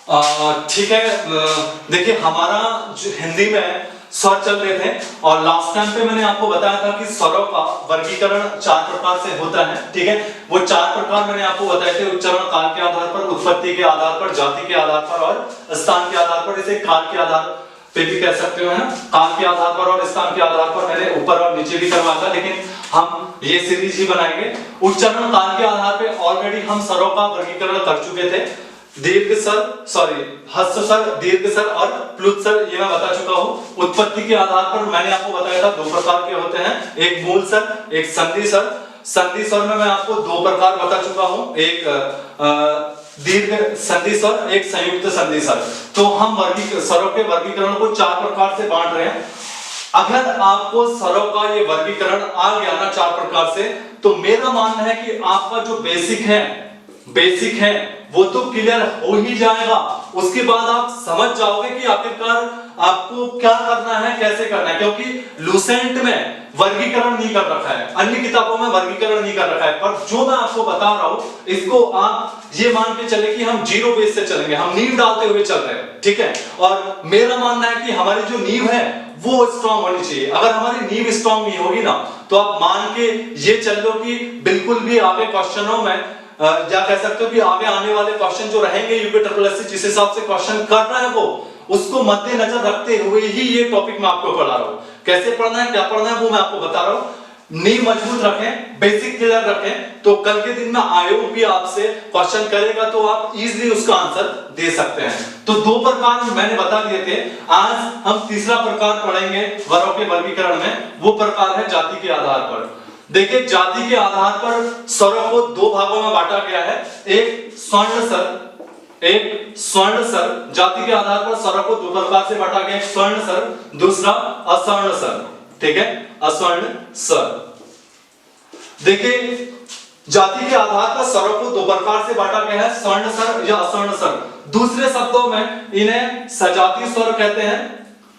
ठीक है। देखिए हमारा जो हिंदी में स्वर चल रहे थे और लास्ट टाइम पे मैंने आपको बताया था कि स्वरों का वर्गीकरण 4 प्रकार से होता है। ठीक है, वो 4 प्रकार मैंने आपको बताए थे, उच्चारण काल के आधार पर, उत्पत्ति के आधार पर, जाति के आधार पर और स्थान के आधार पर। इसे काल के आधार पे भी कह सकते हो, है ना, काल के आधार पर और स्थान के आधार पर मैंने ऊपर और नीचे भी करवाया था, लेकिन हम ये सीरीज ही बनाएंगे। उच्चारण काल के आधार पे ऑलरेडी हम स्वरों का वर्गीकरण कर चुके थे। दीर्घ स्वर, सॉरी, ह्रस्व स्वर, दीर्घ स्वर और प्लुत स्वर, ये मैं बता चुका हूं। उत्पत्ति के आधार पर मैंने आपको बताया था 2 प्रकार के होते हैं, एक मूल स्वर, एक संधि स्वर। संधि स्वर में मैं आपको 2 प्रकार बता चुका हूं, एक दीर्घ संधि स्वर, एक संयुक्त संधि स्वर। तो हम स्वरों के वर्गीकरण को 4 प्रकार से बांट रहे हैं। अगर आपको स्वरों का ये वर्गीकरण आ गया ना 4 प्रकार से, तो मेरा मानना है कि आपका जो बेसिक है वो तो क्लियर हो ही जाएगा। उसके बाद आप समझ जाओगे कि आखिरकार आपको क्या करना है, कैसे करना है, क्योंकि लूसेंट में वर्गीकरण नहीं कर रखा है, अन्य किताबों में वर्गीकरण नहीं कर रखा है। पर जो मैं आपको बता रहा हूं, इसको आप ये मान के चले कि हम जीरो बेस से चलेंगे, हम नींव डालते हुए चल रहे हैं। ठीक है, और मेरा मानना है कि हमारी जो नींव है वो स्ट्रांग होनी चाहिए। अगर हमारी नींव स्ट्रांग नहीं होगी ना, तो आप मान के ये चल लो कि बिल्कुल भी आगे क्वेश्चनों में या कह सकते हो कि आगे आने वाले क्वेश्चन जो रहेंगे यूपी ट्रिपल एस जिस हिसाब से क्वेश्चन कर रहा है वो उसको मद्देनजर रखते हुए ही ये टॉपिक मैं आपको पढ़ा रहा हूं। कैसे पढ़ना है, क्या पढ़ना है, वो मैं आपको बता रहा हूं। नींव मजबूत रखें, बेसिक क्लियर रखें, तो कल के दिन में आयोग भी आपसे क्वेश्चन करेगा तो आप इजीली उसका आंसर दे सकते हैं। तो 2 प्रकार मैंने बता दिए थे। आज हम तीसरा प्रकार पढ़ेंगे स्वरों के वर्गीकरण में, वो प्रकार है जाति के आधार पर। देखिए जाति के आधार पर स्वरों को 2 भागों में बांटा गया है, एक स्वर्ण स्वर। जाति के आधार पर स्वरों को 2 प्रकार से बांटा गया है, स्वर्ण स्वर, दूसरा अस्वर्ण स्वर। ठीक है, अस्वर्ण स्वर। देखिए जाति के आधार पर स्वरों को 2 प्रकार से बांटा गया है, स्वर्ण स्वर या अस्वर्ण स्वर। दूसरे शब्दों में इन्हें सजाती स्वर कहते हैं,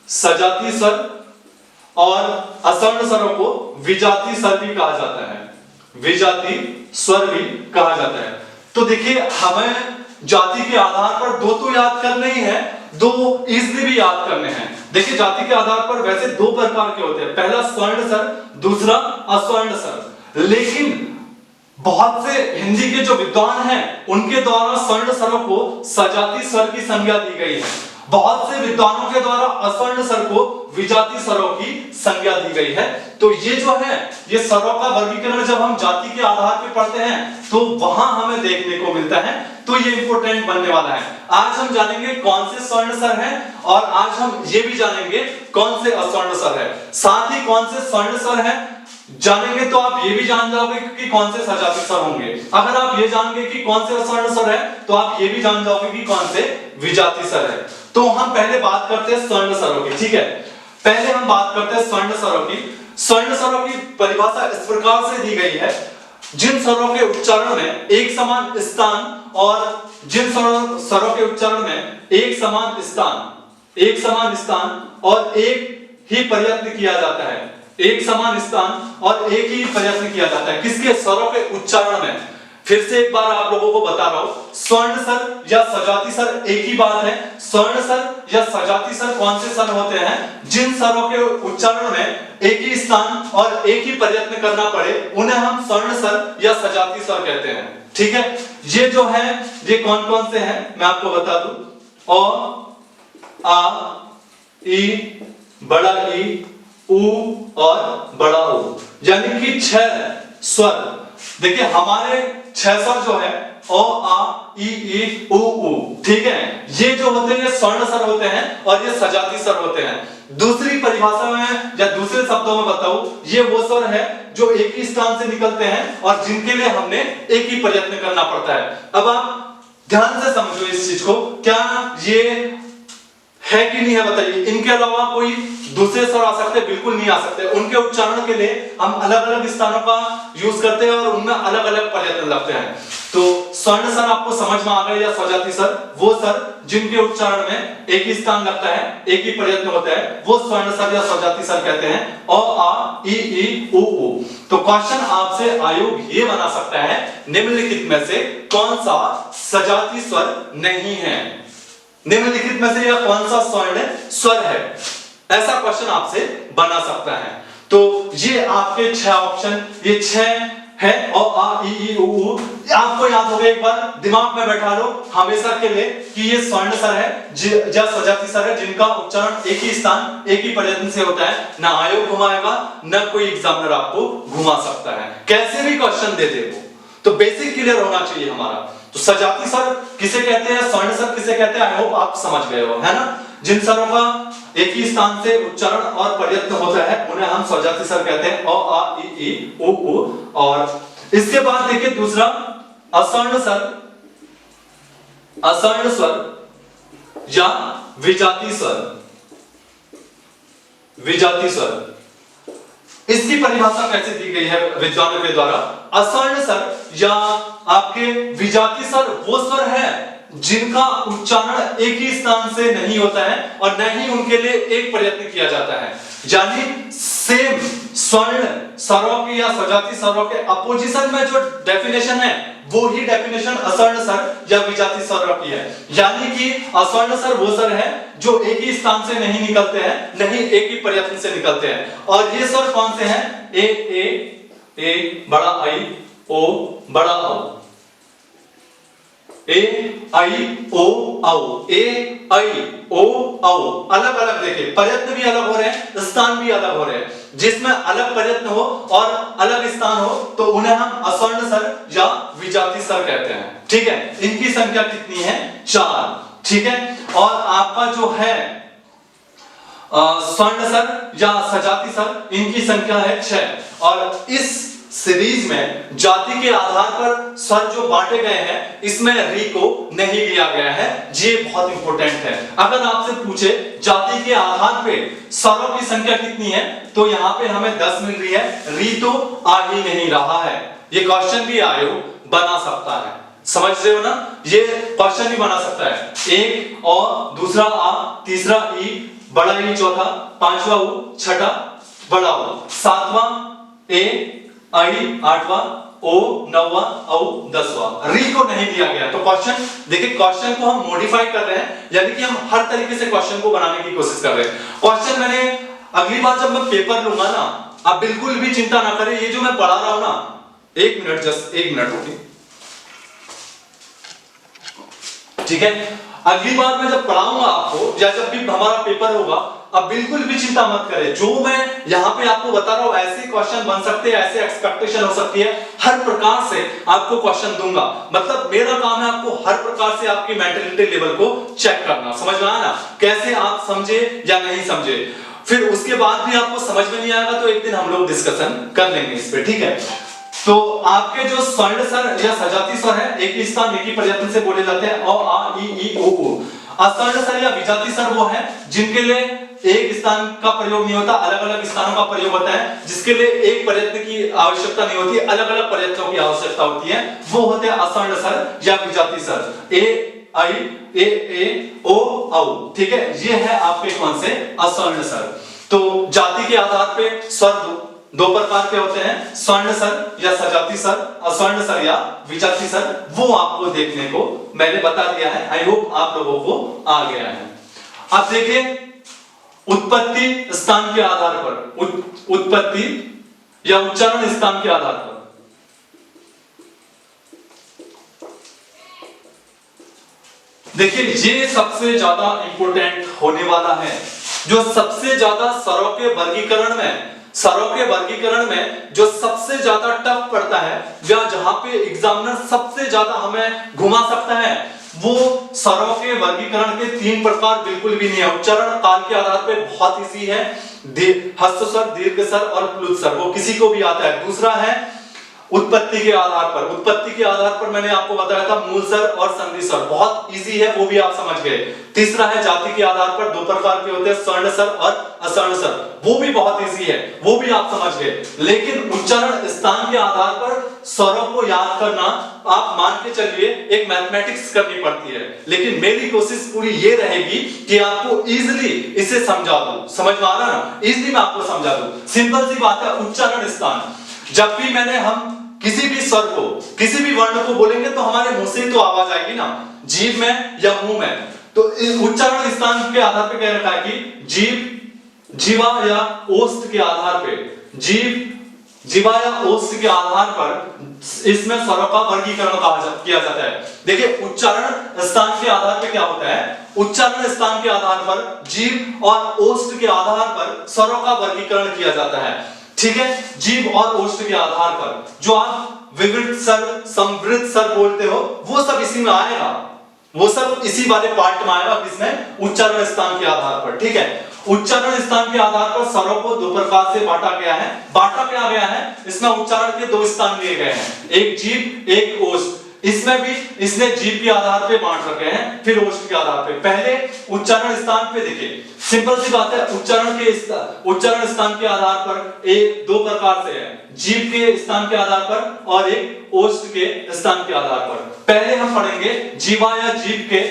सजाती स्वर, और असवर्ण स्वरों को विजाती स्वर भी कहा जाता है, विजाती स्वर भी कहा जाता है। तो देखिए हमें जाति के आधार पर 2 तो याद करने ही है, 2 इजीली भी याद करने हैं। देखिए जाति के आधार पर वैसे 2 प्रकार के होते हैं, पहला स्वर्ण स्वर, दूसरा अस्वर्ण स्वर। लेकिन बहुत से हिंदी के जो विद्वान हैं उनके द्वारा स्वर्ण स्वरों को सजाती स्वर की संज्ञा दी गई है, बहुत से विद्वानों के द्वारा अस्वर्ण स्वर को विजाती स्वरों की संज्ञा दी गई है। तो ये जो है ये स्वरों का वर्गीकरण जब हम जाति के आधार पर पढ़ते हैं तो वहां हमें देखने को मिलता है, तो ये इंपॉर्टेंट बनने वाला है। आज हम जानेंगे कौन से स्वर्ण स्वर हैं और आज हम ये भी जानेंगे कौन से अस्वर्ण स्वर है। साथ ही कौन से स्वर्ण स्वर हैं जानेंगे तो आप ये भी जान जाओगे कि कौन से सजाती स्वर होंगे। अगर आप ये जान गए कि कौन से अस्वर्ण स्वर है तो आप ये भी जान जाओगे कि कौन से विजाती स्वर है। तो हम पहले बात करते हैं स्वर्ण स्वरों की। ठीक है, पहले हम बात करते हैं स्वर्ण स्वरों की। स्वर्ण स्वरों की परिभाषा इस प्रकार से दी गई है, जिन स्वरों के उच्चारण में एक समान स्थान और जिन स्वरों के उच्चारण में एक समान स्थान और एक ही प्रयत्न किया जाता है, एक समान स्थान और एक ही प्रयत्न किया जाता है किसके, स्वरों के उच्चारण में। फिर से एक बार आप लोगों को बता रहा हूं, स्वर्ण स्वर या सजाती स्वर एक ही बात है। स्वर्ण स्वर या सजाती स्वर कौन से स्वर होते हैं, जिन स्वरों के उच्चारण में एक ही स्थान और एक ही प्रयत्न करना पड़े उन्हें हम स्वर्ण स्वर या सजाती स्वर कहते हैं। ठीक है, ये जो है ये कौन कौन से हैं मैं आपको बता दूं, अ, आ, ई, बड़ा ई, उ और बड़ा उ, यानी कि 6 स्वर। देखिए हमारे 6 स्वर जो है ओ, आ, ई, उ, ऊ। ठीक है, ये जो होते हैं ये स्वर्ण स्वर होते हैं और ये सजाती स्वर होते हैं। दूसरी परिभाषा में या दूसरे शब्दों में बताऊं, ये वो स्वर है जो एक ही स्थान से निकलते हैं और जिनके लिए हमने एक ही प्रयत्न करना पड़ता है। अब आप ध्यान से समझो इस चीज को, क्या ये है कि नहीं है बताइए। इनके अलावा कोई दूसरे स्वर आ सकते हैं? बिल्कुल नहीं आ सकते। उनके उच्चारण के लिए हम अलग अलग स्थानों का यूज करते हैं और उनमें अलग अलग प्रयत्न लगते हैं। तो स्वर्ण स्वर आपको समझ में आ गया या सजाती स्वर, वो स्वर जिनके उच्चारण में एक ही स्थान लगता है, एक ही प्रयत्न होता है, वो स्वर्ण स्वर या सजाती स्वर कहते हैं। अ, आ, ई, उ, ऊ। तो क्वेश्चन आपसे आयोग ये बना सकता है, निम्नलिखित में से कौन सा सजाती स्वर नहीं है। निम्नलिखित में से यह कौन सा स्वर्ण स्वर है? ऐसा क्वेश्चन आपसे बना सकता है। तो ये आपके 6 ऑप्शन, ये 6 है और आ ई ई उ ऊ आपको याद होगा, एक बार दिमाग में बैठा लो हमेशा के लिए कि ये स्वर्ण स्वर है या सजाती स्वर है, जिनका उच्चारण एक ही स्थान एक ही प्रयत्न से होता है। ना आयोग घुमाएगा ना कोई एग्जामिनर आपको घुमा सकता है, कैसे भी क्वेश्चन दे दे वो। तो बेसिक क्लियर होना चाहिए हमारा। तो सजाती स्वर किसे कहते हैं, स्वर्ण स्वर किसे कहते हैं, आई होप आप समझ गए हो, है ना। जिन स्वरों का एक ही स्थान से उच्चारण और प्रयत्न होता है उन्हें हम सजाती स्वर कहते हैं, अ आ ई ई उ ऊ। और इसके बाद देखिए दूसरा असवर्ण स्वर, असवर्ण स्वर या विजाती स्वर, विजाती स्वर। इसकी परिभाषा कैसे दी गई है विद्वानों के द्वारा? असवर्ण स्वर या आपके विजाती स्वर वो स्वर है जिनका उच्चारण एक ही स्थान से नहीं होता है और न ही उनके लिए एक प्रयत्न किया जाता है। यानी सेम स्वर्ण स्वरों की या सजाती स्वरों के अपोजिशन में जो डेफिनेशन है वो ही डेफिनेशन असवर्ण स्वर या विजाती स्वर की है। यानी कि असवर्ण स्वर वो स्वर है जो एक ही स्थान से नहीं निकलते हैं, नहीं एक ही प्रयत्न से निकलते हैं। और ये स्वर कौन से हैं? ए बड़ा आई, ओ बड़ा औ, ए आई ओ औ, ए आई ओ औ। अलग अलग देखिए, प्रयत्न भी अलग हो रहे हैं, स्थान भी अलग हो रहे हैं। जिसमें अलग प्रयत्न हो और अलग स्थान हो तो उन्हें हम असवर्ण स्वर या विजाती स्वर कहते हैं। ठीक है, इनकी संख्या कितनी है? 4। ठीक है, और आपका जो है स्वर्ण स्वर या सजाती स्वर, इनकी संख्या है 6। और इस सीरीज में जाति के आधार पर स्वर जो बांटे गए हैं इसमें री को नहीं लिया गया है, ये बहुत इंपॉर्टेंट है। अगर आपसे पूछे जाति के आधार पे स्वरों की संख्या कितनी है तो यहाँ पे हमें 10 मिल रही है, री तो आ ही नहीं रहा है। ये क्वेश्चन भी आयोग बना सकता है, समझ रहे हो ना। ये क्वेश्चन भी बना सकता है, एक और दूसरा आ, तीसरा ई, बड़ा ई चौथा, पांचवा उ, छठा बड़ा उ, सातवां ए आई, आठवां ओ, नौवां औ, 10वां। री को नहीं दिया गया। तो क्वेश्चन देखिए, क्वेश्चन को हम मॉडिफाई कर रहे हैं, यानी कि हम हर तरीके से क्वेश्चन को बनाने की कोशिश कर रहे हैं। क्वेश्चन मैंने अगली बार जब मैं पेपर लूंगा ना, आप बिल्कुल भी चिंता ना करें, ये जो मैं पढ़ा रहा हूं ना, 1 मिनट, जस्ट 1 मिनट रुकिए, ठीक है। अगली बार मैं जब पढ़ाऊंगा आपको या जब भी हमारा पेपर होगा, अब बिल्कुल भी चिंता मत करें। जो मैं यहाँ पे आपको बता रहा हूँ ऐसे क्वेश्चन बन सकते हैं, ऐसे एक्सपेक्टेशन हो सकती है, हर प्रकार से आपको क्वेश्चन दूंगा। मतलब मेरा काम है आपको हर प्रकार से आपकी मेंटलिटी लेवल को चेक करना, समझ में आया ना, कैसे आप समझे या नहीं समझे। फिर उसके बाद भी आपको समझ में नहीं आएगा तो एक दिन हम लोग डिस्कशन कर लेंगे इस पे, ठीक है। तो आपके जो स्वर्ण स्वर या सजाती स्वर है एक ही स्थान एक ही प्रयत्न से बोले जाते हैं, अ आ ई उ ऊ। असवर्ण स्वर या विजाती स्वर वो है जिनके लिए एक स्थान का प्रयोग नहीं होता, अलग अलग स्थानों का प्रयोग होता है, जिसके लिए एक प्रयत्न की आवश्यकता नहीं होती, अलग अलग प्रयत्नों की आवश्यकता होती है, वो होते हैं असवर्ण स्वर या विजाती स्वर। ए आई, ए ओ औ, ठीक है। ये है आपके कौन से? असवर्ण स्वर। तो जाति के आधार पे स्वर दो प्रकार के होते हैं, स्वर्ण स्वर या सजाती स्वर, असवर्ण स्वर या विजाती स्वर। वो आपको देखने को मैंने बता दिया है, आई होप आप लोगों को आ गया है। अब देखिए, उत्पत्ति स्थान के आधार पर, उत्पत्ति या उच्चारण स्थान के आधार पर, देखिए ये सबसे ज्यादा इंपॉर्टेंट होने वाला है। जो सबसे ज्यादा स्वरों के वर्गीकरण में, स्वरों के वर्गीकरण में जो सबसे ज्यादा टफ पड़ता है या जहां पे एग्जामिनर सबसे ज्यादा हमें घुमा सकता है, वो स्वरों के वर्गीकरण के 3 प्रकार बिल्कुल भी नहीं है। उच्चारण काल के आधार पे बहुत इजी है, हस्त स्वर, दीर्घ स्वर और प्लुत स्वर, वो किसी को भी आता है। दूसरा है उत्पत्ति के आधार पर, उत्पत्ति के आधार पर मैंने आपको बताया था मूल स्वर और संधि स्वर, बहुत इजी है, वो भी आप समझ गए। तीसरा है जाति के आधार पर, 2 प्रकार के होते हैं, स्वर्ण स्वर और असवर्ण स्वर, वो भी बहुत इजी है, वो भी आप समझ गए। लेकिन उच्चारण स्थान के आधार पर स्वरों को याद करना, आप मान के चलिए एक मैथमेटिक्स करनी पड़ती है, लेकिन मेरी कोशिश पूरी ये रहेगी कि आपको इजीली इसे समझा दूं। समझ में आ रहा ना, इजीली मैं आपको समझा दूं। सिंपल सी बात है, उच्चारण स्थान, जब भी हम किसी भी स्वर को, किसी भी वर्ण को बोलेंगे तो हमारे मुंह से तो आवाज आएगी ना, जीभ में या मुंह में। तो इस उच्चारण स्थान के आधार पे कह रखा है कि जीव, जीवा या ओष्ठ के आधार पे, जीव, जीवा या ओष्ठ के आधार पर इसमें स्वरों का वर्गीकरण किया जाता है। देखिए उच्चारण स्थान के आधार पे क्या होता है, उच्चारण स्थान के आधार पर जीव और ओष्ठ के आधार पर स्वरों का वर्गीकरण किया जाता है। ठीक है, जीव और ओष्ठ के आधार पर जो आप विवृत स्वर, संवृत स्वर बोलते हो वो सब इसी में आएगा, वो सब इसी वाले पार्ट में आएगा, किसमें, उच्चारण स्थान के आधार पर। ठीक है, उच्चारण स्थान के आधार पर स्वरों को दो प्रकार से बांटा गया है। बांटा क्या गया है, इसमें उच्चारण के दो स्थान लिए गए हैं, एक जीव एक ओष्ठ। इसमें भी इसने जीव के आधार पे बांट रखे हैं, फिर ओष्ठ के आधार पे। पहले उच्चारण स्थान पे देखिए, सिंपल सी बात है, उच्चारण स्थान के आधार पर एक दो प्रकार से है, जीव के स्थान के आधार पर और एक ओष्ठ के स्थान के आधार पर। पहले हम पढ़ेंगे जीवा या जीव के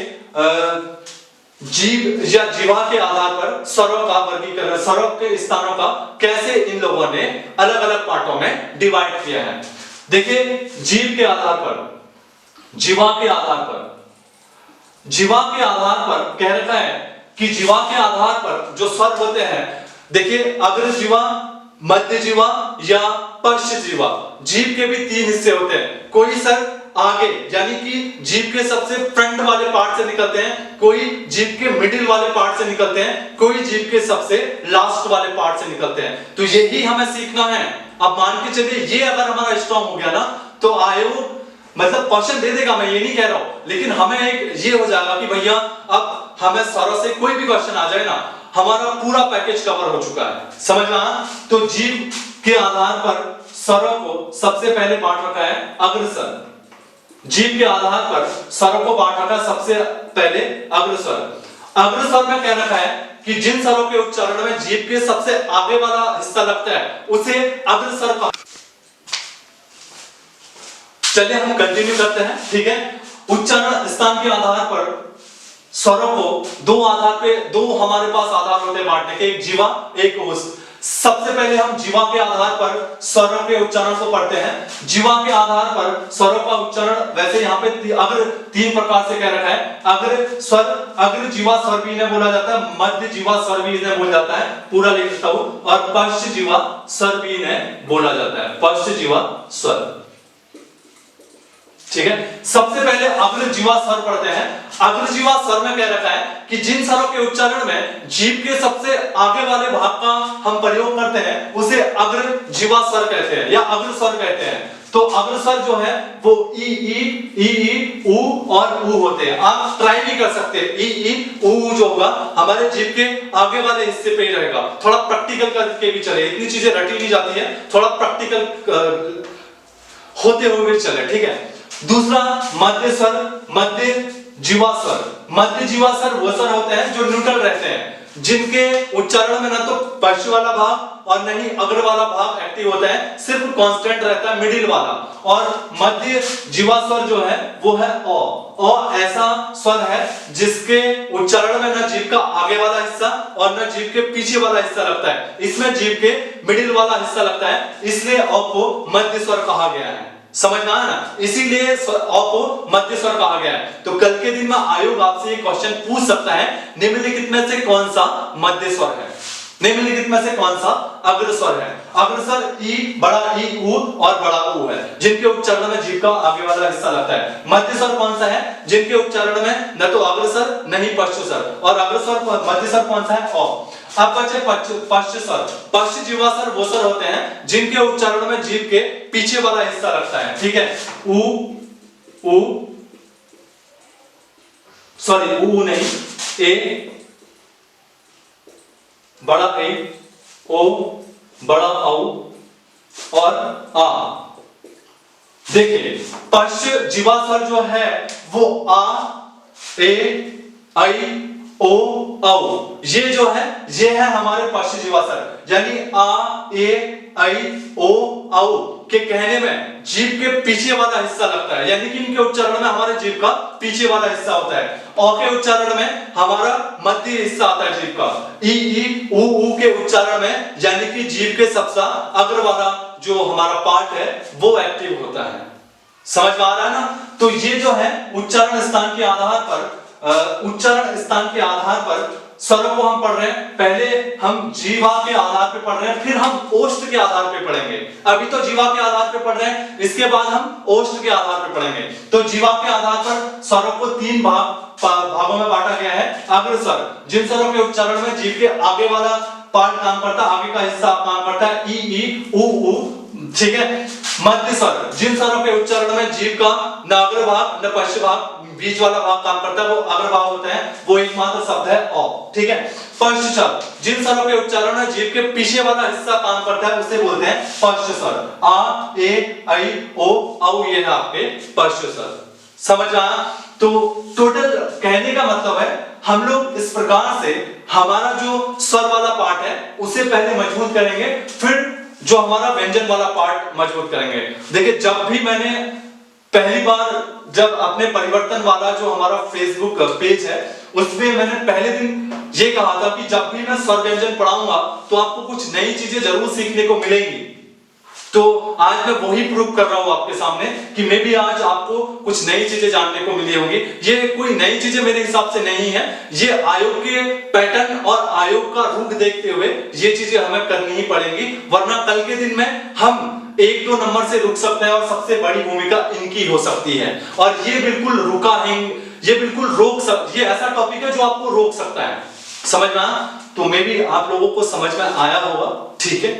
जीव या जीवा के आधार पर स्वरों का वर्गीकरण, स्वरों के स्थानों का कैसे इन लोगों ने अलग अलग पार्टों में डिवाइड किया है। देखिए जीव के आधार पर, जीवा के आधार पर, जीवा के आधार पर कह रखा है कि जीवा के आधार पर जो स्वर होते हैं, देखिए अग्र जीवा, मध्य जीवा या पश्च जीवा। जीव के भी तीन हिस्से होते हैं, कोई सर आगे यानी कि जीव के सबसे फ्रंट वाले पार्ट से निकलते हैं, कोई जीव के मिडिल वाले पार्ट से निकलते हैं, कोई जीव के सबसे लास्ट वाले पार्ट से निकलते हैं। तो यही हमें सीखना है। अब मान के चलिए ये अगर हमारा स्ट्रॉन्ग हो गया ना, तो आयोग मतलब क्वेश्चन दे देगा, मैं ये नहीं कह रहा हूं, लेकिन हमें एक ये हो जाएगा कि भैया अब हमें स्वरों से कोई भी क्वेश्चन आ जाए ना, हमारा पूरा पैकेज कवर हो चुका है। समझ में आया? तो जीव के आधार पर स्वरों को सबसे पहले बांट रखा है अग्रस्वर। जीव के आधार पर स्वरों को बांट रखा है सबसे पहले अग्रस्वर। अग्रस्वर में कह रखा है कि जिन स्वरों के उच्चारण में जीव के सबसे आगे वाला हिस्सा लगता है उसे अग्रस्वर कहा। चलिए हम कंटिन्यू करते हैं। ठीक है, उच्चारण स्थान के आधार पर स्वरों को दो आधार पे, दो हमारे पास आधार होते हैं बांटने के, एक जीवा एक ओष्ठ। सबसे पहले हम जीवा के आधार पर स्वरों के उच्चारण को पढ़ते हैं। जीवा के आधार पर स्वरों का उच्चारण वैसे यहाँ पे अग्र तीन प्रकार से कह रखा है। अग्र स्वर, अग्र जीवा स्वर भी इन्हें बोला जाता है, मध्य जीवा स्वर भी इन्हें बोला जाता है, पूरा लिख देता हूं, और पश्च जीवा स्वर भी इन्हें बोला जाता है, पश्च जीवा स्वर। ठीक है, सबसे पहले अग्र जीवा स्वर पढ़ते हैं। अग्र जीवा स्वर में कह रखा है कि जिन स्वरों के उच्चारण में जीभ के सबसे आगे वाले भाग का हम प्रयोग करते हैं उसे अग्र जीवा स्वर कहते हैं या अग्र स्वर कहते हैं। तो अग्र स्वर जो है वो ई उ और ऊ होते हैं। आप ट्राई भी कर सकते हैं, ई उ जो होगा हमारे जीभ के आगे वाले हिस्से पे ही रहेगा। थोड़ा प्रैक्टिकल करके भी चले, इतनी चीजें रटी नहीं जाती है, थोड़ा प्रैक्टिकल होते हुए भी चले। ठीक है, दूसरा मध्य स्वर, मध्य जीवा स्वर। मध्य जीवा स्वर वो स्वर होते हैं जो न्यूट्रल रहते हैं, जिनके उच्चारण में ना तो पश्च वाला भाग और न ही अग्र वाला भाग एक्टिव होता है, सिर्फ कांस्टेंट रहता है मिडिल वाला। और मध्य जीवा स्वर जो है वो है ओ। ओ ऐसा स्वर है जिसके उच्चारण में ना जीभ का आगे वाला हिस्सा और ना जीभ के पीछे वाला हिस्सा लगता है, इसमें जीभ के मिडिल वाला हिस्सा लगता है, इसलिए ओ को मध्य स्वर कहा गया है। समझ में आया ना, इसीलिए अ को मध्य स्वर कहा गया है। तो कल के दिन में आयोग आपसे ये क्वेश्चन पूछ सकता है, निम्नलिखित में से कौन सा मध्य स्वर है, निम्नलिखित में से कौन सा अग्र स्वर है। अग्र स्वर ई, बड़ा ई उ और बड़ा उ है, जिनके उच्चारण में जीभ का आगे वाला हिस्सा लगता है। मध्य स्वर कौन सा है, जिनके उच्चारण में न तो अग्र स्वर न ही पश्च स्वर, और अग्र स्वर मध्य स्वर कौन सा है, ओ। अब बचे पश्च स्वर। पश्च जीवा स्वर वो स्वर होते हैं जिनके उच्चारण में जीभ के पीछे वाला हिस्सा लगता है। ठीक है, उ सॉरी उ नहीं, ए, बड़ा ए, ओ, बड़ा औ और आ। देखिए पश्च जीवा स्वर जो है वो आ, ए, आई, ओ, औ, ये जो है ये है हमारे पश्च जीवा स्वर। यानी आ, ए, आई, ओ, औ के कहने में जीभ के पीछे वाला हिस्सा लगता है, यानी कि इनके उच्चारण में हमारे जीभ का पीछे वाला हिस्सा होता है। औ के उच्चारण में हमारा मध्य हिस्सा आता है जीभ का। ई उ के उच्चारण में यानी कि जीभ के सबसे अग्र वाला जो हमारा पार्ट है वो एक्टिव होता है। समझ में आ रहा है ना। तो ये जो है उच्चारण स्थान के आधार पर उच्चारण स्थान के आधार पर स्वरों को हम पढ़ रहे हैं। पहले हम जीवा के आधार पे पढ़ रहे हैं, फिर हम ओष्ठ के आधार पे पढ़ेंगे। अभी तो जीवा के आधार पे पढ़ रहे हैं, इसके बाद हम ओष्ठ के आधार पे पढ़ेंगे। तो जीवा के आधार पर स्वरों को 3 भागों में बांटा गया है। अग्रस्वर, जिन स्वरों के उच्चारण में जीभ के आगे वाला पार्ट काम करता है, आगे का हिस्सा काम करता है, ई ई उ ऊ, ठीक है। मध्य स्वर, जिन स्वरों के उच्चारण में जीभ का न अग्र भाग न पश्च भाग, बीच वाला भाग काम करता है, वो अग्र भाग होता है, वो एकमात्र शब्द है औ, ठीक है। पश्च स्वर, जिन स्वरों के उच्चारण में जीभ के पीछे वाला हिस्सा काम करता है, उसे बोलते हैं पश्च स्वर। आ ए ऐ ओ औ, ये है आपके पश्च स्वर। समझ आया? तो टोटल कहने का मतलब है हम लोग इस प्रकार से हमारा जो स्वर वाला पार्ट है उसे पहले मजबूत करेंगे, फिर जो हमारा व्यंजन वाला पार्ट मजबूत करेंगे। देखिए, जब भी मैंने पहली बार जब अपने परिवर्तन वाला जो हमारा फेसबुक पेज है उसमें मैंने पहले दिन ये कहा था कि जब भी मैं स्वर व्यंजन पढ़ाऊंगा तो आपको कुछ नई चीजें जरूर सीखने को मिलेंगी। तो आज मैं वही प्रूव कर रहा हूं आपके सामने कि मे भी आज आपको कुछ नई चीजें जानने को मिली होंगी। ये कोई नई चीजें मेरे हिसाब से नहीं है, ये आयोग के पैटर्न और आयोग का रुख देखते हुए ये चीजें हमें करनी ही पड़ेंगी, वरना कल के दिन में हम 1-2 नंबर से रुक सकते हैं और सबसे बड़ी भूमिका इनकी हो सकती है। और ये बिल्कुल रुका है, ये बिल्कुल ये ऐसा टॉपिक है जो आपको रोक सकता है। समझ में आया? तो मे भी आप लोगों को समझ में आया होगा, ठीक है।